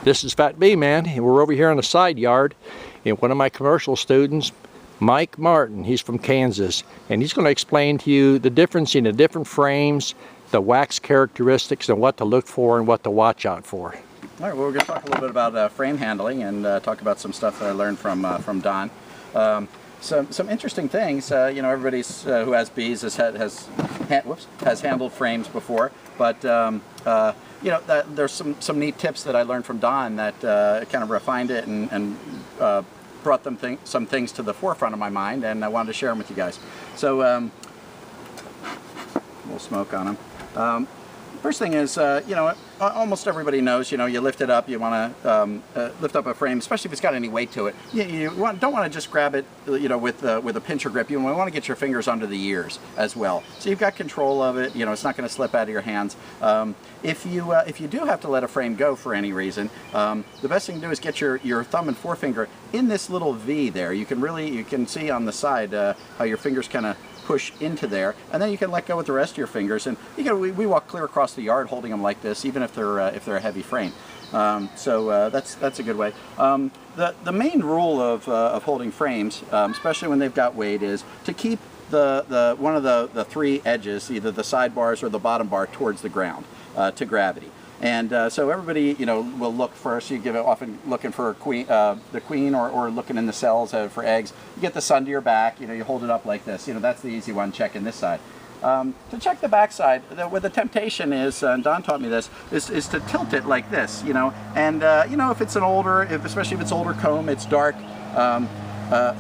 This is Fat B Man, and we're over here on the side yard, and one of my commercial students, Mike Martin, he's from Kansas, and he's going to explain to you the difference in the different frames, the wax characteristics, and what to look for and what to watch out for. All right, well, we're going to talk a little bit about frame handling and talk about some stuff that I learned from Don. Some interesting things. You know, everybody who has bees has handled frames before, but you know, there's some neat tips that I learned from Don that kind of refined it and brought some things to the forefront of my mind, and I wanted to share them with you guys. So, a little smoke on them. First thing is, you know, almost everybody knows, you know, you lift it up, you want to lift up a frame, especially if it's got any weight to it. You don't want to just grab it, you know, with a pincher grip. You want to get your fingers under the ears as well. So you've got control of it, you know, it's not going to slip out of your hands. If you do have to let a frame go for any reason, the best thing to do is get your thumb and forefinger in this little V there. You can see on the side how your fingers kind of push into there, and then you can let go with the rest of your fingers. And we walk clear across the yard holding them like this, even if they're a heavy frame. So that's a good way. The main rule of holding frames, especially when they've got weight, is to keep one of the three edges, either the side bars or the bottom bar, towards the ground to gravity. And so everybody, you know, will look first. You give it often looking for a queen, the queen, or looking in the cells for eggs. You get the sun to your back. You know, you hold it up like this. You know, that's the easy one. Checking this side. To check the back side, where the temptation is, and Don taught me this, is to tilt it like this. You know, and you know, if it's especially if it's older comb, it's dark.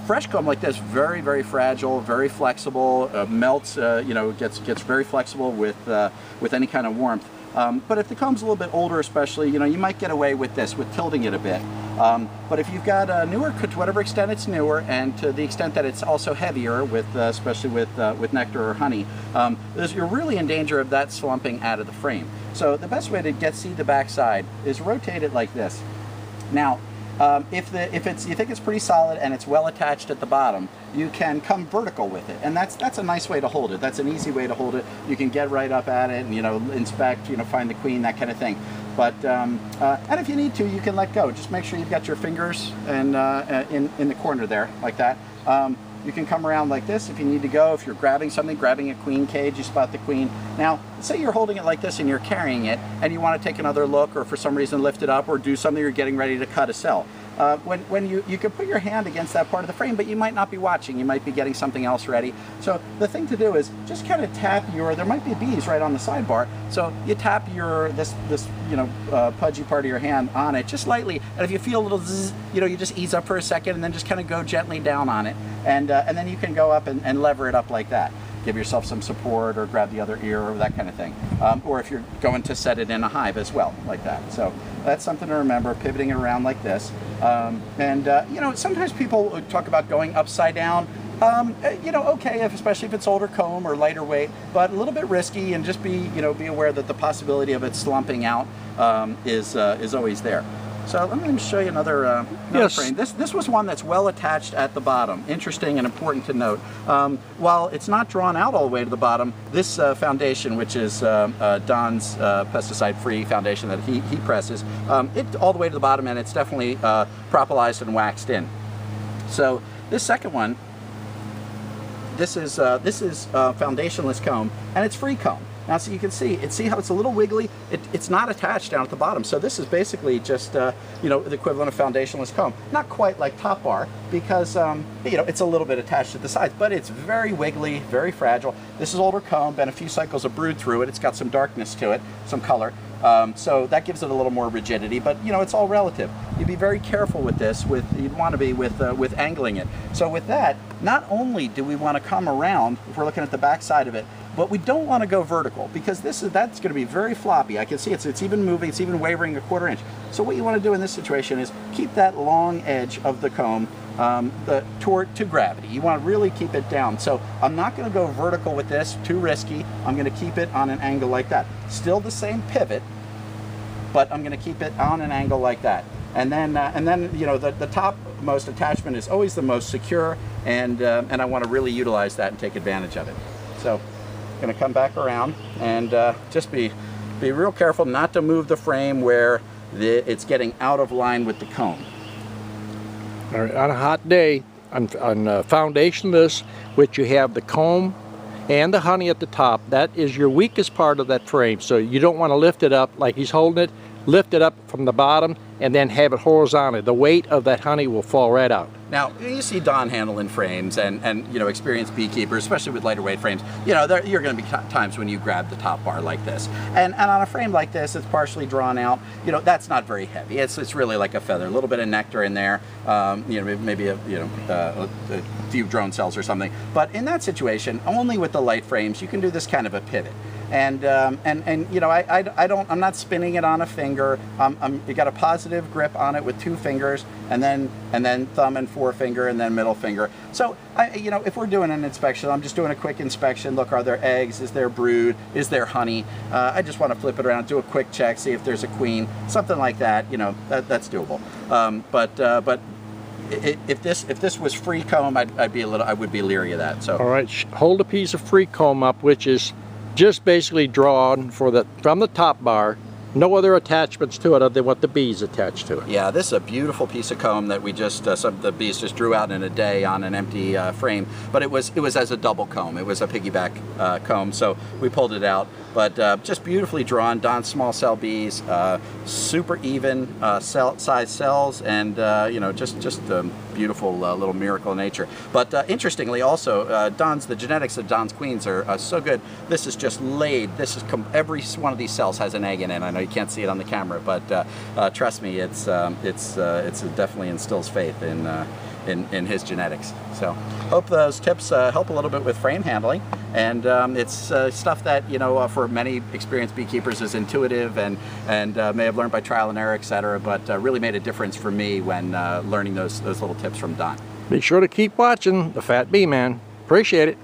Fresh comb like this, very, very fragile, very flexible, melts. You know, gets very flexible with any kind of warmth. But if the comb's a little bit older, especially, you know, you might get away with this, with tilting it a bit. But if you've got a newer, to whatever extent it's newer, and to the extent that it's also heavier, especially with nectar or honey, you're really in danger of that slumping out of the frame. So the best way to see the back side is rotate it like this. Now, if you think it's pretty solid and it's well attached at the bottom, you can come vertical with it, and that's a nice way to hold it. That's an easy way to hold it. You can get right up at it and, you know, inspect, you know, find the queen, that kind of thing. But and if you need to, you can let go. Just make sure you've got your fingers in the corner there, like that. You can come around like this if you need to go. If you're grabbing something, grabbing a queen cage, you spot the queen. Now, say you're holding it like this and you're carrying it, and you want to take another look, or for some reason lift it up, or do something, you're getting ready to cut a cell. When you can put your hand against that part of the frame, but you might not be watching. You might be getting something else ready. So the thing to do is just kind of tap there might be bees right on the sidebar. So you tap this you know, pudgy part of your hand on it just lightly, and if you feel a little zzz, you know, you just ease up for a second and then just kind of go gently down on it, and then you can go up and lever it up like that. Give yourself some support, or grab the other ear, or that kind of thing. Or if you're going to set it in a hive as well, like that. So that's something to remember, pivoting it around like this. You know, sometimes people talk about going upside down. You know, okay, especially if it's older comb or lighter weight, but a little bit risky, and just be aware that the possibility of it slumping out is always there. So let me show you another frame. This was one that's well attached at the bottom. Interesting and important to note. While it's not drawn out all the way to the bottom, this foundation, which is Don's pesticide-free foundation that he presses, it all the way to the bottom, and it's definitely propolised and waxed in. So this second one, this is foundationless comb, and it's free comb. Now, so you can see how it's a little wiggly. It's not attached down at the bottom. So this is basically just you know, the equivalent of foundationless comb. Not quite like top bar, because you know, it's a little bit attached at the sides, but it's very wiggly, very fragile. This is older comb, been a few cycles of brood through it. It's got some darkness to it, some color. So that gives it a little more rigidity, but you know, it's all relative. You'd be very careful with this. You'd want to be with angling it. So with that, not only do we want to come around, if we're looking at the back side of it, but we don't want to go vertical, because that's going to be very floppy. I can see it's even moving, it's even wavering a quarter inch. So what you want to do in this situation is keep that long edge of the comb to gravity. You want to really keep it down. So I'm not going to go vertical with this, too risky. I'm going to keep it on an angle like that. Still the same pivot, but I'm going to keep it on an angle like that. And then you know, the topmost attachment is always the most secure, and I want to really utilize that and take advantage of it. So I'm going to come back around and just be real careful not to move the frame where it's getting out of line with the comb. All right, on a hot day, on foundationless, which you have the comb and the honey at the top, that is your weakest part of that frame. So you don't want to lift it up like he's holding it. Lift it up from the bottom and then have it horizontal. The weight of that honey will fall right out. Now, you see Don handling frames and you know, experienced beekeepers, especially with lighter weight frames, you know, you're going to be times when you grab the top bar like this. And on a frame like this, it's partially drawn out, you know, that's not very heavy. It's really like a feather, a little bit of nectar in there, you know, maybe a few drone cells or something. But in that situation, only with the light frames, you can do this kind of a pivot. And you know, I'm not spinning it on a finger. You got a positive grip on it with 2 fingers, and then thumb and forefinger, and then middle finger. So you know, if we're doing an inspection, I'm just doing a quick inspection. Look, are there eggs? Is there brood? Is there honey? I just want to flip it around, do a quick check, see if there's a queen, something like that. You know, that's doable. But if this was free comb, I would be leery of that. So all right, hold a piece of free comb up, which is just basically drawn from the top bar. No other attachments to it other than what the bees attach to it. Yeah, this is a beautiful piece of comb that we just, the bees just drew out in a day on an empty frame. But it was as a double comb. It was a piggyback comb, so we pulled it out. But just beautifully drawn, Don's small cell bees, super even size cells, and you know, just a beautiful little miracle of nature. But interestingly, also, the genetics of Don's queens are so good. This is just laid. This is every one of these cells has an egg in it. I know you can't see it on the camera, but trust me, it's definitely instills faith in his genetics. So hope those tips help a little bit with frame handling, and it's stuff that, you know, for many experienced beekeepers is intuitive and may have learned by trial and error, etc., but really made a difference for me when learning those little tips from Don. Be sure to keep watching The Fat Bee Man. Appreciate it.